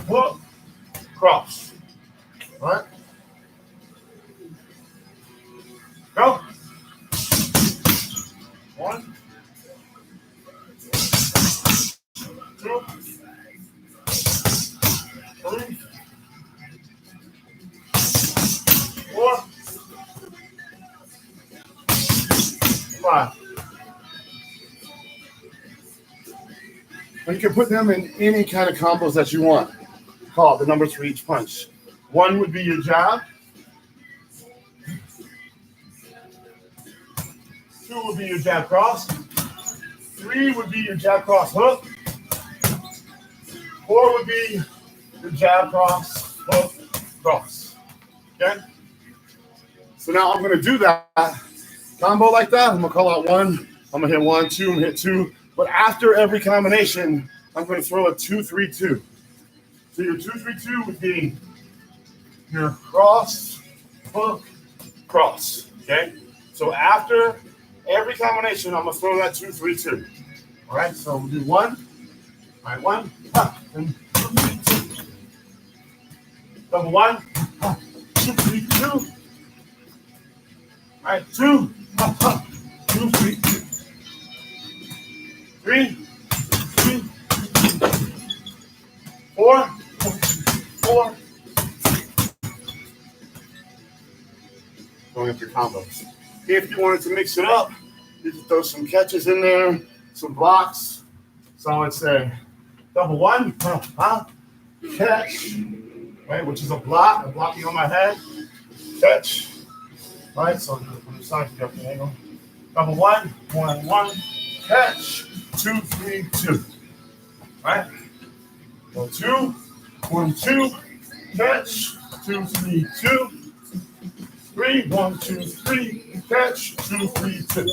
hook, cross. All right? Go. 1, 2, 3, 4, 5. And you can put them in any kind of combos that you want. Call it the numbers for each punch. 1 would be your jab. 2 would be your jab cross. 3 would be your jab cross hook. 4 would be your jab cross hook cross. Okay? So now I'm going to do that combo like that. I'm going to call out 1. I'm going to hit 1, 2, I'm going to hit 2. But after every combination, I'm going to throw a 2-3-2. So your 2-3-2 would be your cross, hook, cross. Okay? So after every combination, I'm going to throw that 2-3-2. All right? So we'll do 1. All right, 1, and 2-3-2. Double 1, 2-3-2. All right, 2, 2-3-2. 3, 4, 4. Going up your combos. If you wanted to mix it up, you can throw some catches in there, some blocks. So I would say double 1, catch, right, which is a block. I'm blocking on my head, catch, right. So from the side, you the angle. Double 1, 1, 1, catch, 2, 3, 2. Right? 1, 2, 1, 2, catch, 2, 3, 2. 3, 1, 2, 3, catch, 2, 3, 2.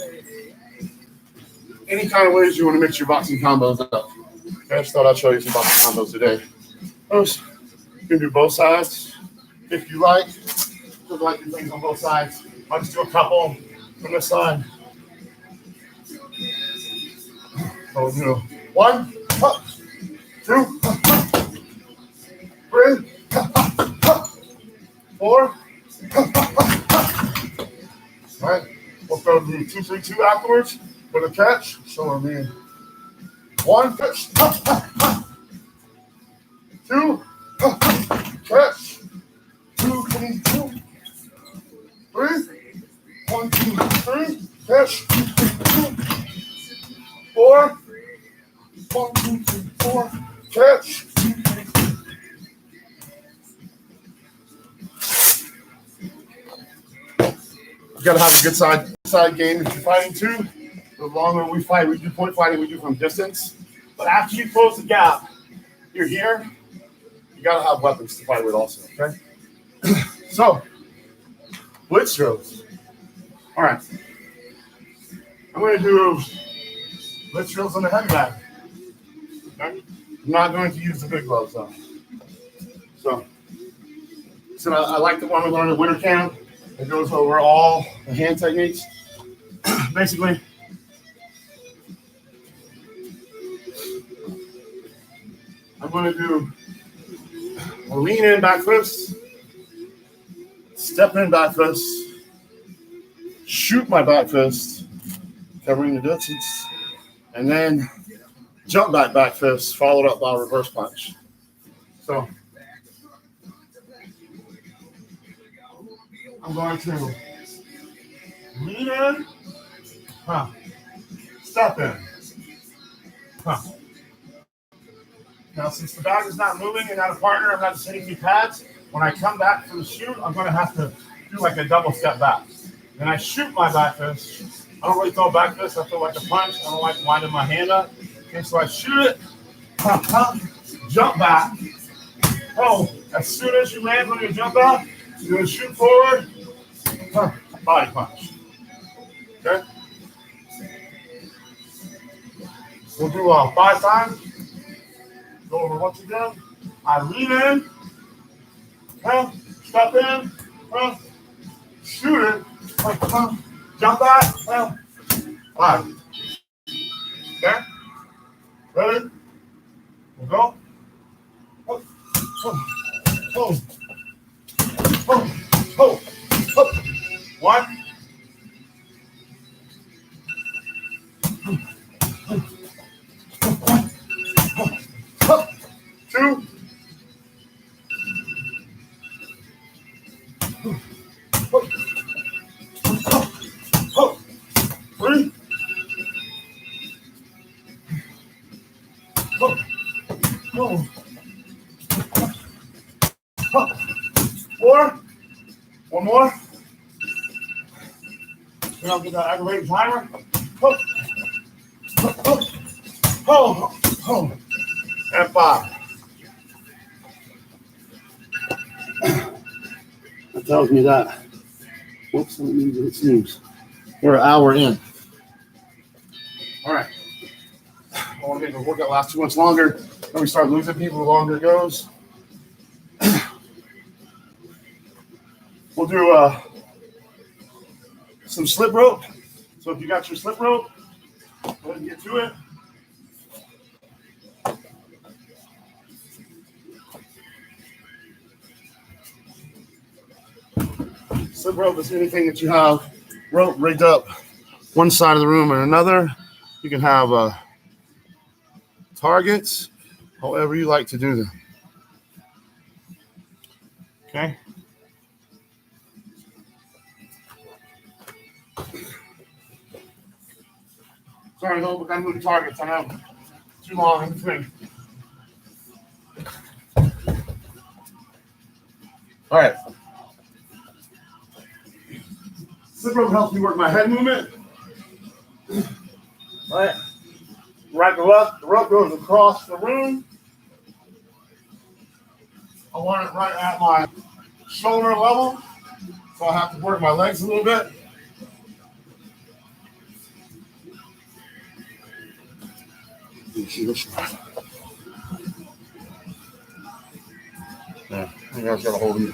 Any kind of ways you want to mix your boxing combos up. I just thought I'd show you some boxing combos today. First, you can do both sides. if you like. Look like things on both sides. I'll just do a couple from this side. So we'll do 1, 2, 3, 4. All right, we'll throw the 2, 3, 2 afterwards for the catch. So we'll need 1 catch, 2 catch, 2, 3, 2, 3, 1, 2, 3, catch, 2, 3, 2, 4, 1, 2, 3, 4, catch. You gotta have a good side game. If you're fighting too, the longer we fight, we do point fighting, we do from distance. But after you close the gap, you're here, you gotta have weapons to fight with also, okay? So, blitz drills. All right. I'm gonna do blitz drills on the heavy bag. Okay? I'm not going to use the big gloves though. So I like the one we learned at winter camp. It goes over all the hand techniques. Basically, I'm going to do a lean in back fist, step in back fist, shoot my back fist, covering the distance, and then jump back fist, followed up by a reverse punch. So I'm going to lean in, step in. Now, since the bag is not moving and not a partner, I'm not just hitting 2 pads. When I come back from the shoot, I'm going to have to do like a double step back. Then I shoot my back fist. I don't really throw a back fist. I throw like a punch. I don't like winding my hand up. Okay, so I shoot it, jump back. Oh, as soon as you land when you jump back, you're going to shoot forward, body punch. Okay? We'll do 5 times. Go over once again. I lean in, step in, shoot it, jump back, 5. Okay? Ready? We'll go. 1. 2. 3. 4. One more. Then I'll get that aggravating timer. And 5. That tells me that. Whoops, I need to hit snooze. We're an hour in. All right. I want to make the workout last too much longer. Then we start losing people the longer it goes. We'll do some slip rope. So if you got your slip rope, go ahead and get to it. Slip rope is anything that you have rope rigged up one side of the room or another. You can have targets, however you like to do them. Okay. Sorry, no, but I'm moving targets. I know too long in between. All right. Slip rope helps me work my head movement. All right. Right to left, the rope goes across the room. I want it right at my shoulder level, so I have to work my legs a little bit. Yeah, you guys got a hold of me.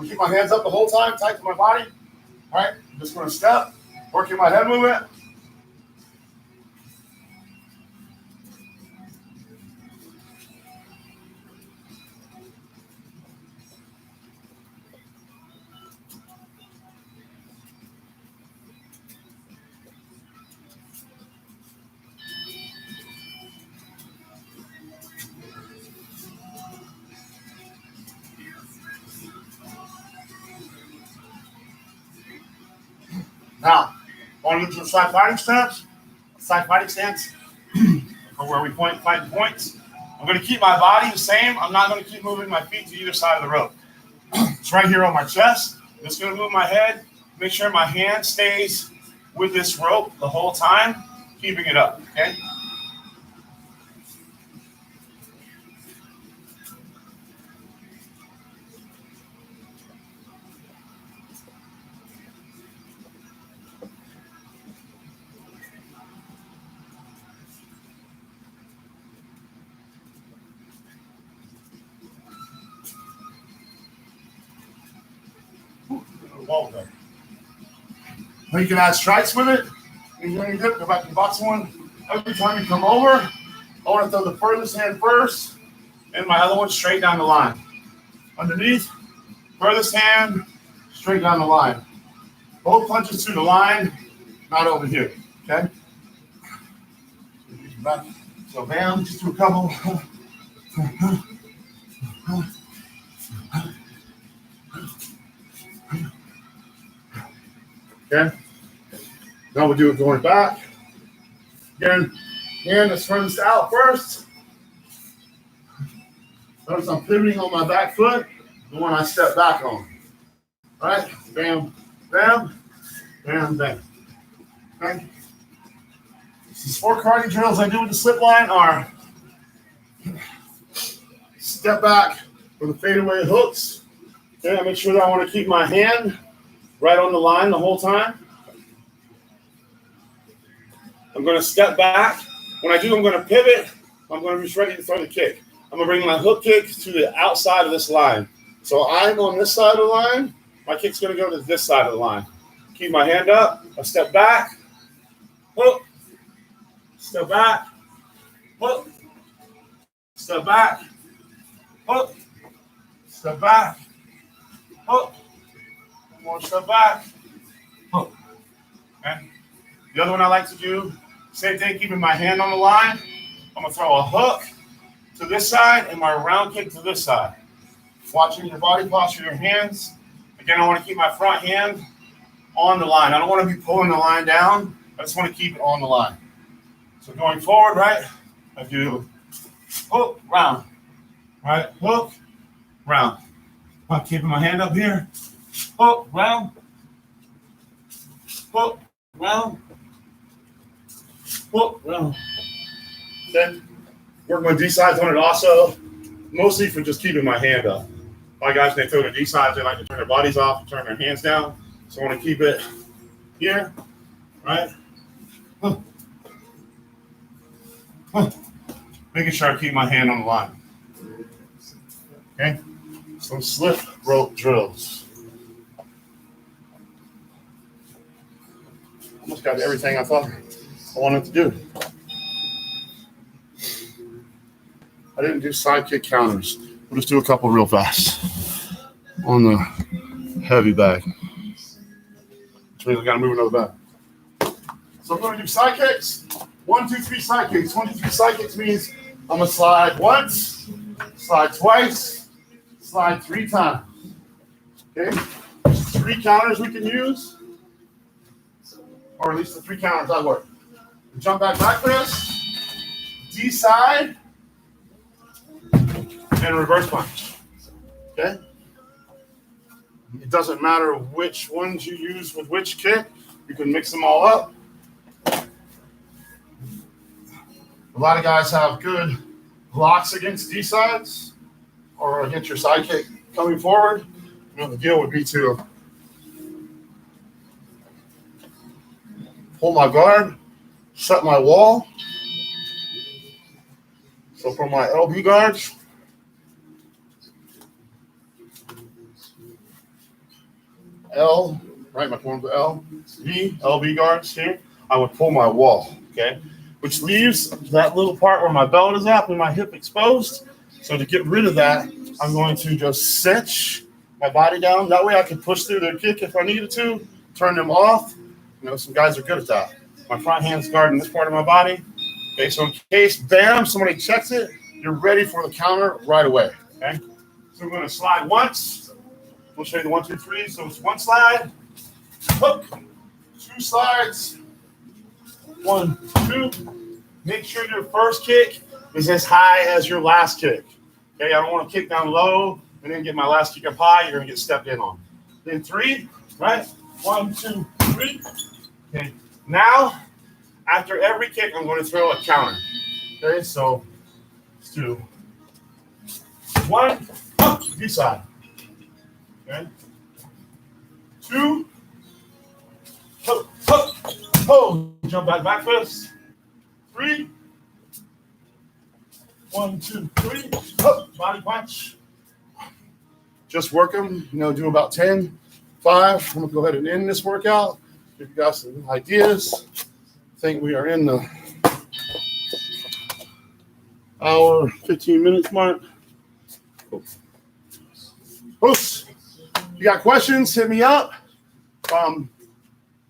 keep my hands up the whole time, tight to my body. All right, I'm just going to step, working my head movement. Now, going into the side fighting stance. Side fighting stance, or where we fight points. I'm going to keep my body the same. I'm not going to keep moving my feet to either side of the rope. It's right here on my chest. I'm just going to move my head, make sure my hand stays with this rope the whole time, keeping it up, okay? Wall there. Then you can add strikes with it. And you're going to go back to the boxing one. Every time you come over, I want to throw the furthest hand first, and my other one straight down the line. Underneath, furthest hand, straight down the line. Both punches through the line, not over here. Okay? So bam, just do a couple. Okay? Now we'll do it going back. Again, hand is furthest out first. Notice I'm pivoting on my back foot, the one I step back on. All right? Bam, bam, bam, bam. Okay? These 4 cardio drills I do with the slip line are step back with the fadeaway hooks. Okay, I make sure that I want to keep my hand right on the line the whole time. I'm going to step back. When I do, I'm going to pivot. I'm going to be ready to throw the kick. I'm going to bring my hook kick to the outside of this line. So I'm on this side of the line. My kick's going to go to this side of the line. Keep my hand up. I step back. Hook. Step back. Hook. Step back. Hook. Step back. Hook. More step back. Hook. Okay. The other one I like to do, same thing, keeping my hand on the line. I'm going to throw a hook to this side and my round kick to this side. Watching your body posture, your hands. Again, I want to keep my front hand on the line. I don't want to be pulling the line down. I just want to keep it on the line. So going forward, right, I do hook, round. Right, hook, round. I'm keeping my hand up here. Hook, round. Hook, round. Hook, round. Okay. Work my D sides on it also, mostly for just keeping my hand up. My guys, they throw their D sides, they like to turn their bodies off, turn their hands down. So I want to keep it here, right? Huh. Huh. Making sure I keep my hand on the line. Okay? Some slip rope drills. Almost got everything I thought I wanted to do. I didn't do sidekick counters. We'll just do a couple real fast on the heavy bag. Which means I got to move another bag. So I'm going to do side kicks. 1, 2, 3 side kicks. 1, 2, 3 side kicks means I'm going to slide once, slide twice, slide 3 times. Okay? 3 counters we can use, or at least the 3 counters I work. Jump back press, D side, and reverse punch. Okay? It doesn't matter which ones you use with which kick. You can mix them all up. A lot of guys have good blocks against D sides or against your side kick coming forward. You know, the deal would be to pull my guard, set my wall. So for my LB guards, L, right? My forearms are L. V, LV guards here. I would pull my wall, okay? Which leaves that little part where my belt is at and my hip exposed. So to get rid of that, I'm going to just cinch my body down. That way I can push through their kick if I needed to, turn them off. You know, some guys are good at that. My front hand's guarding this part of my body. Okay, so in case, bam, somebody checks it, you're ready for the counter right away, okay? So we're going to slide once. We'll show you the 1, 2, 3. So it's one slide, hook, 2 slides, 1, 2. Make sure your first kick is as high as your last kick. Okay, I don't want to kick down low and then get my last kick up high. You're going to get stepped in on. Then 3, right? 1, 2, 3. Okay, now after every kick, I'm going to throw a counter. Okay, so let's do 1, up, D-side. Okay. 2, hook, hook, hold, jump back fist. 3, 1, 2, 3, hook, body punch. Just work them, do about 10, 5. I'm gonna go ahead and end this workout. Give you guys some ideas. I think we are in the hour, 15 minutes mark. Oops. You got questions, hit me up. I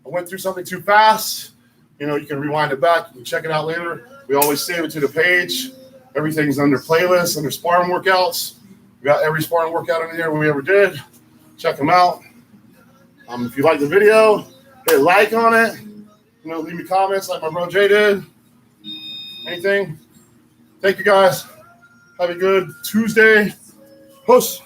went through something too fast. You can rewind it back. You can check it out later. We always save it to the page. Everything's under playlists, under sparring workouts. We got every sparring workout in here we ever did. Check them out. If you like the video, hit like on it. Leave me comments like my bro Jay did. Anything. Thank you guys. Have a good Tuesday. Peace.